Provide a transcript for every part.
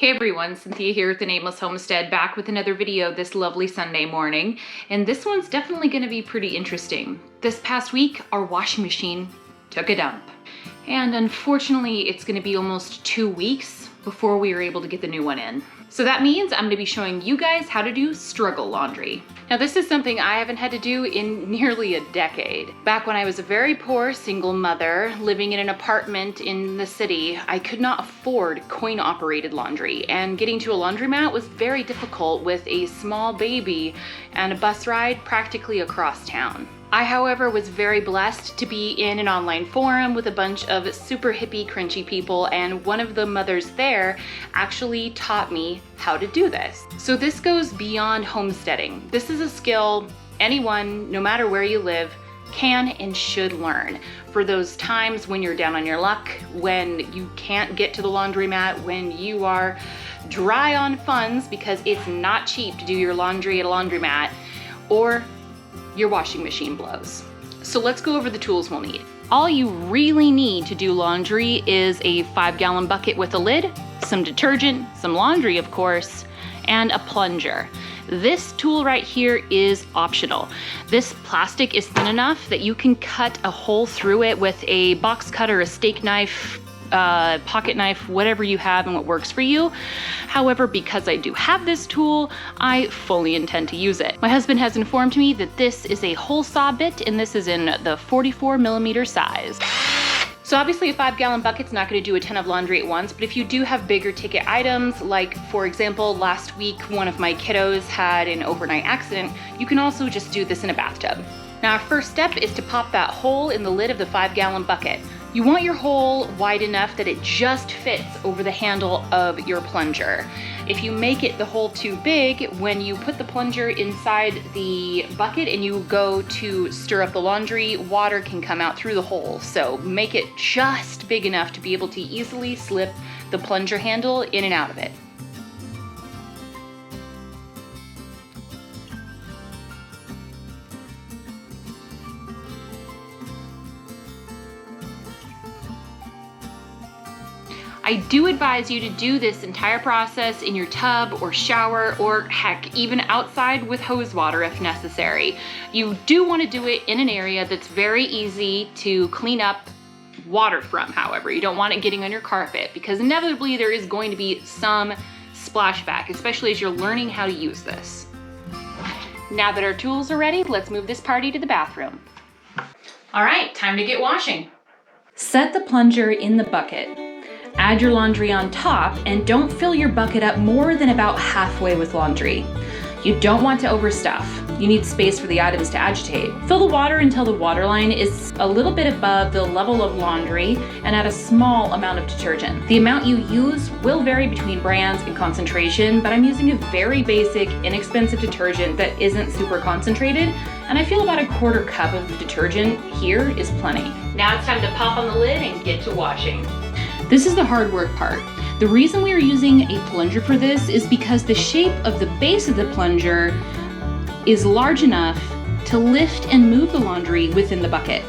Hey everyone, Cynthia here at the Nameless Homestead, back with another video this lovely Sunday morning, and this one's definitely going to be pretty interesting. This past week, our washing machine took a dump, and unfortunately it's going to be almost 2 weeks before we are able to get the new one in. So that means I'm going to be showing you guys how to do struggle laundry. Now this is something I haven't had to do in nearly a decade. Back when I was a very poor single mother living in an apartment in the city, I could not afford coin-operated laundry, and getting to a laundromat was very difficult with a small baby and a bus ride practically across town. I, however, was very blessed to be in an online forum with a bunch of super hippie, crunchy people, and one of the mothers there actually taught me how to do this. So this goes beyond homesteading. This is a skill anyone, no matter where you live, can and should learn. For those times when you're down on your luck, when you can't get to the laundromat, when you are dry on funds because it's not cheap to do your laundry at a laundromat, or your washing machine blows. So let's go over the tools we'll need. All you really need to do laundry is a 5-gallon bucket with a lid, some detergent, some laundry of course, and a plunger. This tool right here is optional. This plastic is thin enough that you can cut a hole through it with a box cutter, a steak knife, pocket knife, whatever you have and what works for you. However, because I do have this tool, I fully intend to use it. My husband has informed me that this is a hole saw bit, and this is in the 44mm size. So obviously a 5-gallon bucket's not going to do a ton of laundry at once, but if you do have bigger ticket items, like for example, last week one of my kiddos had an overnight accident, you can also just do this in a bathtub. Now our first step is to pop that hole in the lid of the 5-gallon bucket. You want your hole wide enough that it just fits over the handle of your plunger. If you make it the hole too big, when you put the plunger inside the bucket and you go to stir up the laundry, water can come out through the hole. So make it just big enough to be able to easily slip the plunger handle in and out of it. I do advise you to do this entire process in your tub or shower, or heck, even outside with hose water if necessary. You do want to do it in an area that's very easy to clean up water from, however. You don't want it getting on your carpet, because inevitably there is going to be some splashback, especially as you're learning how to use this. Now that our tools are ready, let's move this party to the bathroom. All right, time to get washing. Set the plunger in the bucket. Add your laundry on top, and don't fill your bucket up more than about halfway with laundry. You don't want to overstuff. You need space for the items to agitate. Fill the water until the water line is a little bit above the level of laundry, and add a small amount of detergent. The amount you use will vary between brands and concentration, but I'm using a very basic, inexpensive detergent that isn't super concentrated, and I feel about a 1/4 cup of detergent here is plenty. Now it's time to pop on the lid and get to washing. This is the hard work part. The reason we are using a plunger for this is because the shape of the base of the plunger is large enough to lift and move the laundry within the bucket.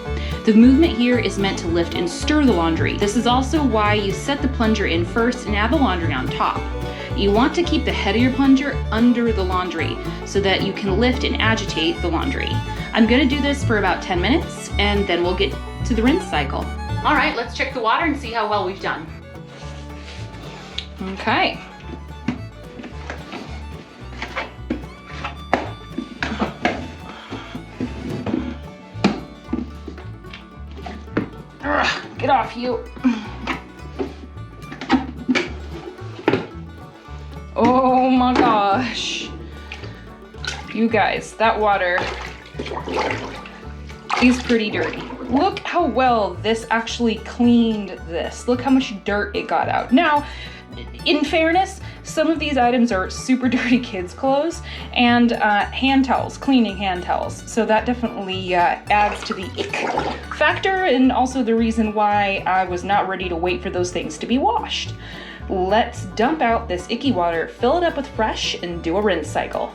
The movement here is meant to lift and stir the laundry. This is also why you set the plunger in first and add the laundry on top. You want to keep the head of your plunger under the laundry so that you can lift and agitate the laundry. I'm going to do this for about 10 minutes and then we'll get to the rinse cycle. All right, let's check the water and see how well we've done. Okay. Get off you. Oh my gosh. You guys, that water is pretty dirty. Look how well this actually cleaned this. Look how much dirt it got out. Now, in fairness, some of these items are super dirty kids' clothes and hand towels, cleaning hand towels. So that definitely adds to the ick factor, and also the reason why I was not ready to wait for those things to be washed. Let's dump out this icky water, fill it up with fresh, and do a rinse cycle.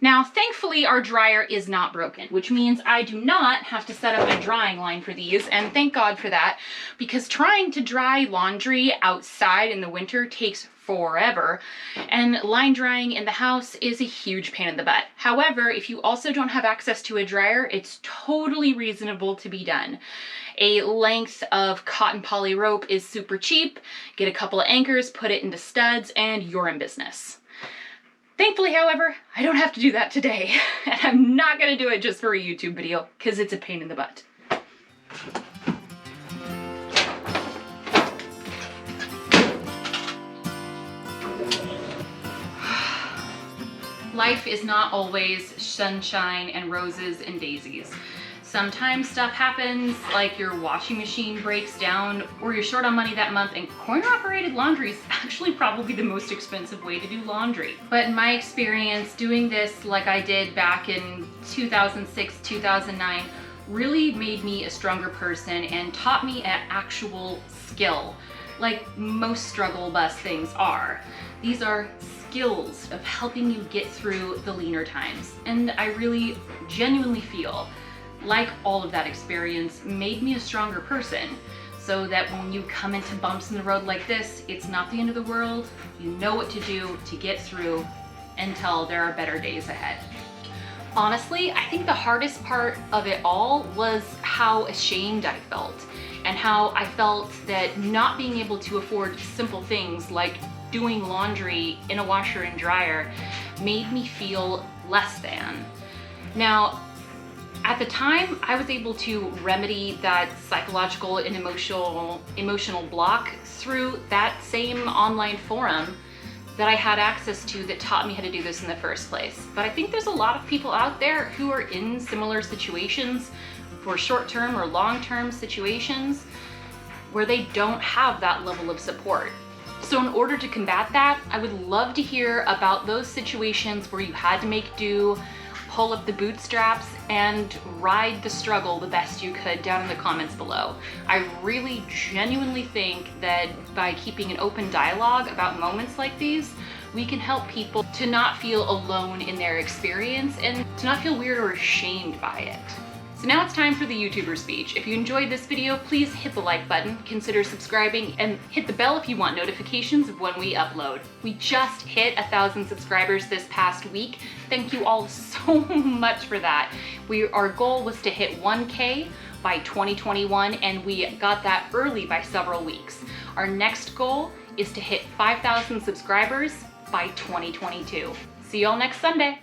Now, thankfully, our dryer is not broken, which means I do not have to set up a drying line for these, and thank God for that, because trying to dry laundry outside in the winter takes forever, and line drying in the house is a huge pain in the butt. However, if you also don't have access to a dryer, it's totally reasonable to be done. A length of cotton poly rope is super cheap. Get a couple of anchors, put it into studs, and you're in business. Thankfully, however, I don't have to do that today, and I'm not gonna do it just for a YouTube video, because it's a pain in the butt. Life is not always sunshine and roses and daisies. Sometimes stuff happens, like your washing machine breaks down, or you're short on money that month, and coin-operated laundry is actually probably the most expensive way to do laundry. But in my experience, doing this like I did back in 2006, 2009, really made me a stronger person and taught me an actual skill, like most struggle bus things are. These are skills of helping you get through the leaner times. And I really genuinely feel like all of that experience made me a stronger person, so that when you come into bumps in the road like this, it's not the end of the world. You know what to do to get through until there are better days ahead. Honestly, I think the hardest part of it all was how ashamed I felt, and how I felt that not being able to afford simple things like doing laundry in a washer and dryer made me feel less than. Now, at the time, I was able to remedy that psychological and emotional block through that same online forum that I had access to that taught me how to do this in the first place. But I think there's a lot of people out there who are in similar situations, for short-term or long-term situations, where they don't have that level of support. So in order to combat that, I would love to hear about those situations where you had to make do, pull up the bootstraps, and ride the struggle the best you could down in the comments below. I really genuinely think that by keeping an open dialogue about moments like these, we can help people to not feel alone in their experience and to not feel weird or ashamed by it. So now it's time for the YouTuber speech. If you enjoyed this video, please hit the like button, consider subscribing, and hit the bell if you want notifications of when we upload. We just hit 1,000 subscribers this past week. Thank you all so much for that. Our goal was to hit 1K by 2021, and we got that early by several weeks. Our next goal is to hit 5,000 subscribers by 2022. See y'all next Sunday.